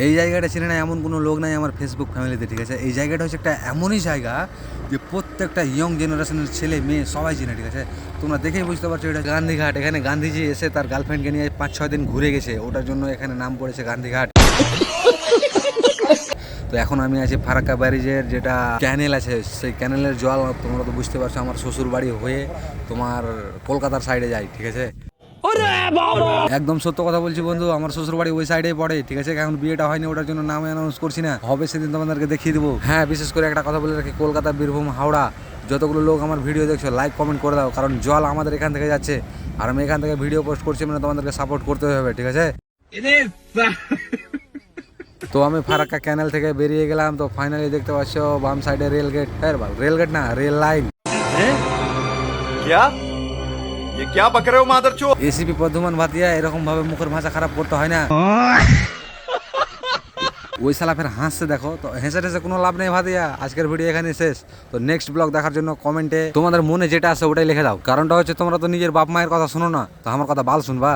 এই জায়গাটা চিনে না এমন কোনো লোক নাই আমার ফেসবুক ফ্যামিলিতে, ঠিক আছে। এই জায়গাটা হচ্ছে একটা এমনই জায়গা যে প্রত্যেকটা ইয়ং জেনারেশনের ছেলে মেয়ে সবাই চিনে, ঠিক আছে। তোমরা দেখেই বুঝতে পারছো এটা গান্ধীঘাট। এখানে গান্ধীজি এসে তার গার্লফ্রেন্ডকে নিয়ে 5-6 দিন ঘুরে গেছে, ওটার জন্য এখানে নাম পড়েছে গান্ধীঘাট। তো এখন আমি আছি ফারাক্কা ব্যারিজের যেটা ক্যানেল আছে, সেই ক্যানেলের জল তোমরা তো বুঝতে পারছো আমার শ্বশুর বাড়ি হয়ে তোমার কলকাতার সাইডে যায়, ঠিক আছে। একদম সত্য কথা বলছি বন্ধু, আমার শ্বশুর বাড়ি ওই সাইডে পড়ে, ঠিক আছে। এখন বিয়েটা হয়নি, ওটার জন্য নাম অ্যানাউন্স করছি না, হবে সেদিন তোমাদেরকে দেখিয়ে দেবো। হ্যাঁ, বিশেষ করে একটা কথা বলে রাখি, কলকাতা, বীরভূম, হাওড়া যতগুলো লোক আমার ভিডিও দেখছো লাইক কমেন্ট করে দাও, কারণ জল আমাদের এখান থেকে যাচ্ছে আর আমি এখান থেকে ভিডিও পোস্ট করছি, মানে তোমাদেরকে সাপোর্ট করতে হবে, ঠিক আছে। তো আমি ফারাক্কা ক্যানেল থেকে বেরিয়ে গেলাম, তো ফাইনালি দেখতে পাচ্ছ বাম সাইডে রেল গেট, রেল গেট না রেল লাইন। क्या बक रहे हो मादरचोद? এসিপি প্রদ্যুমান ভাতিয়া এরকম ভাবে মুখের ভাষা খারাপ করতে হয় না। ওই শালা ফের হাসছে দেখো, তো হেসে টেসে কোনো লাভ নেই ভাতিয়া। আজকের ভিডিও এখানে শেষ। তো নেক্সট ব্লগ দেখার জন্য কমেন্টে তোমাদের মনে যেটা আছে ওটাই লিখে দাও, কারণটা হচ্ছে তোমরা তো নিজের বাপ মায়ের কথা শোনো না, তো আমার কথা বাল শুনবা।